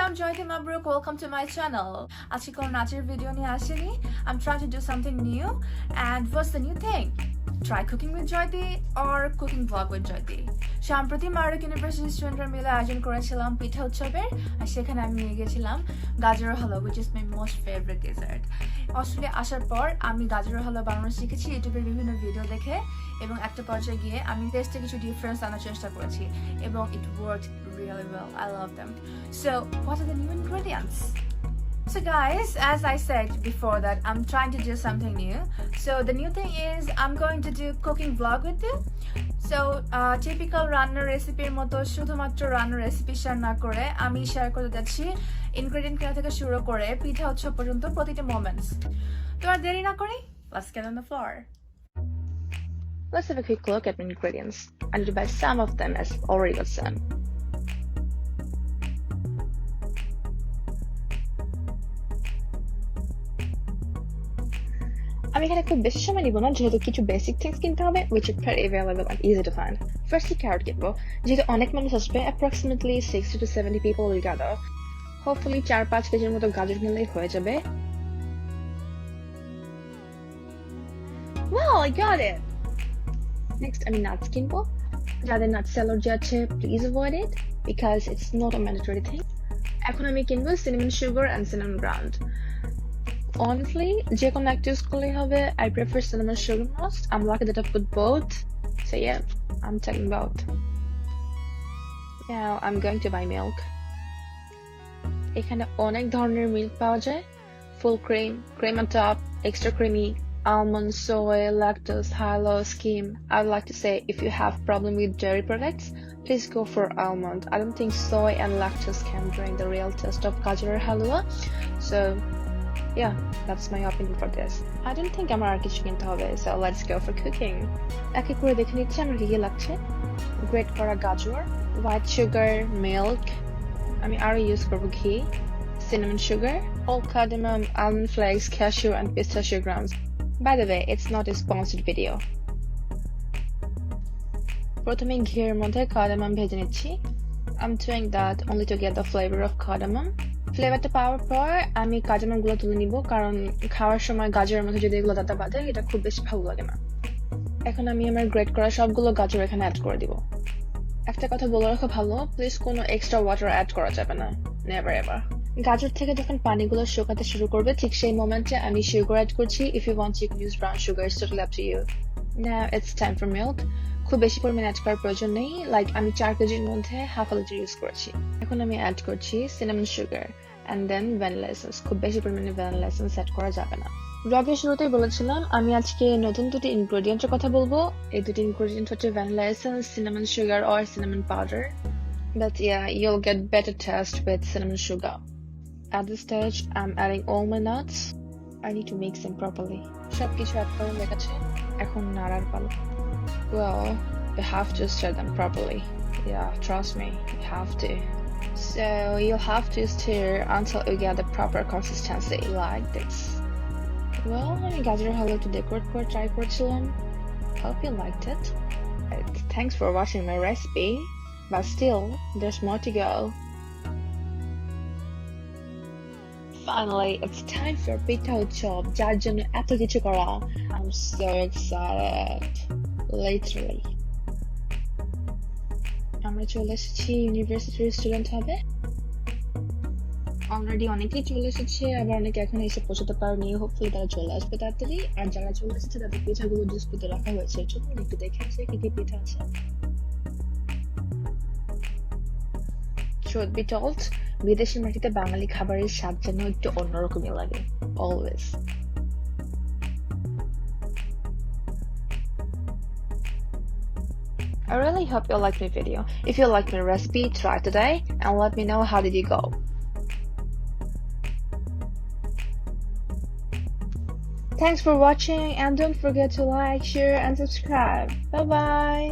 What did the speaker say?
Welcome Joyti Mabruk, welcome to my channel. আজকে কোন নাচের ভিডিও নিয়ে আসিনি. I'm trying to do something new. And what's the new thing? Try cooking with Joyti or cooking vlog with Joyti. সম্প্রতি Murdoch University স্টুডেন্টরা মিলে আয়োজন করেছিলাম পিঠা উৎসবের, আর সেখানে আমি নিয়ে গেছিলাম গাজর হালুয়া, which is my most favorite dessert. Australia আসার পর আমি গাজর হালুয়া বানানো শিখেছি ইউটিউবের বিভিন্ন ভিডিও দেখে, এবং একটা পর্যায়ে গিয়ে আমি টেস্টে কিছু ডিফারেন্স আনার চেষ্টা করেছি, এবং it worked really well. I love them. So what are the new ingredients? So guys, as I said before that I'm trying to do something new. So the new thing is I'm going to do cooking vlog with you. So typical রান্নার রেসিপির মতো শুধুমাত্র রান্নার recipe share না করে আমি share করতে যাচ্ছি ইনগ্রেডিয়েন্ট কেনা থেকে শুরু করে পিঠা উৎসব পর্যন্ত প্রতিটা মোমেন্টস। তো আর দেরি না করি, let's get on the floor. Let's have a quick look at my ingredients. I need to buy some of them as already got some. আমি এখানে খুব বেশি সময় নিব না, যেহেতু কিছু বেসিক থিংস কিনতে হবে which are pretty available and easy to find. Firstly, carrot কিনবো, যেহেতু অনেক মানুষ আসবে, approximately 60 to 70 people will gather. Hopefully 4-5 কেজির মতো গাজর কিনলেই হয়ে যাবে. Wow, I got it! Next, আমি nuts কিনবো. যাদের nuts allergy আছে, please avoid it because it's not a mandatory thing. এখন আমি কিনবো cinnamon sugar and cinnamon ground. Honestly, যে কোনো একটা ইউজ করলেই হবে. I prefer cinnamon sugar most. I'm lucky that I put both. So yeah, I'm taking both. Now I'm going to buy milk. এখানে অনেক ধরনের মিল্ক পাওয়া যায়. Full cream, cream on top, extra creamy, almond, soy, lactose, Halua, skim. I would like to say if you have problem with dairy products, please go for almond. I don't think soy and lactose can bring the real taste of Gajor Halua. So yeah, that's my opinion for this. I don't think আমার আর কিছু কিনতে হবে, so let's go for cooking. একে করে দেখে নিচ্ছি আমার কি কি লাগছে. গ্রেট করা গাজর, white sugar, milk, আমি আরো ইউজ করব ghee, cinnamon sugar, whole cardamom, almond flakes, cashew and pistachio grounds. By the way, it's not a sponsored video. প্রথমে ঘিয়ের মধ্যে cardamom ভেজে নিচ্ছি. I'm doing that only to get the flavor of cardamom. ফ্লেভারটা পাওয়ার পর আমি কাজুবাদাম গুলো তুলে নিব, কারণ খাওয়ার সময় গাজরের মধ্যে যদি এগুলো দাঁতা বাঁধে এটা খুব বেশি ভালো লাগে না। এখন আমি আমার গ্রেট করা সবগুলো গাজর এখানে অ্যাড করে দিব। একটা কথা বলে রাখা ভালো, প্লিজ কোনো এক্সট্রা ওয়াটার অ্যাড করা যাবে না, নেভার এভার। গাজর থেকে যখন পানিগুলো শুকাতে শুরু করবে ঠিক সেই মোমেন্টে আমি সুগার অ্যাড করছি. If you want you can use brown sugar, it's totally up to you. Now it's time for milk. খুব বেশি পরিমাণে অ্যাড করার প্রয়োজন নেই, লাইক আমি 4 কেজির মধ্যে হাফ লিটার ইউজ করেছি। এখন আমি অ্যাড করছি cinnamon sugar and then vanilla essence. খুব বেশি পরিমাণে vanilla essence অ্যাড করা যাবে না। ব্লগের শুরুতেই বলেছিলাম আমি আজকে নতুন দুটি ইনগ্রেডিয়েন্টের কথা বলবো। এই দুটি ইনগ্রেডিয়েন্ট হচ্ছে vanilla essence, cinnamon sugar or cinnamon powder. But yeah, you'll get better taste with cinnamon sugar. At this stage, I'm adding all my nuts. I need to mix them properly. সবকিছু add করে লেগেছে, এখন নাড়ার পালা। Well, you have to stir them properly. Yeah, trust me, you have to. So you'll have to stir until you get the proper consistency like this. Well, আমি গাজর হালুয়া to decorate করে try করেছিলাম. Hope you liked it. Thanks for watching my recipe, but still, there's more to go. Finally, it's time for Pitha Utshob, যার জন্য এত কিছু করা. I'm so excited. Literally. আমরা চলে এসেছি ইউনিভার্সিটির স্টুডেন্ট হবে। অলরেডি অনেকেই চলে এসেছে, আবার অনেকে এখন এসে পৌঁছাতে পারেনি। হোপফুলি তারা চলে আসবে তাড়াতাড়ি। আর যারা চলে এসেছে তাদের পিঠাগুলো জুস করতে রাখা হয়েছে। চলুন একটু দেখে আসি কি কি পিঠা আছে। Truth be told, বিদেশি মাটিতে বাঙালি খাবারের স্বাদ যেন একটু অন্যরকমই লাগে, always. I really hope you liked my video. If you liked my recipe, try today and let me know how did you go. Thanks for watching and don't forget to like, share and subscribe. Bye bye!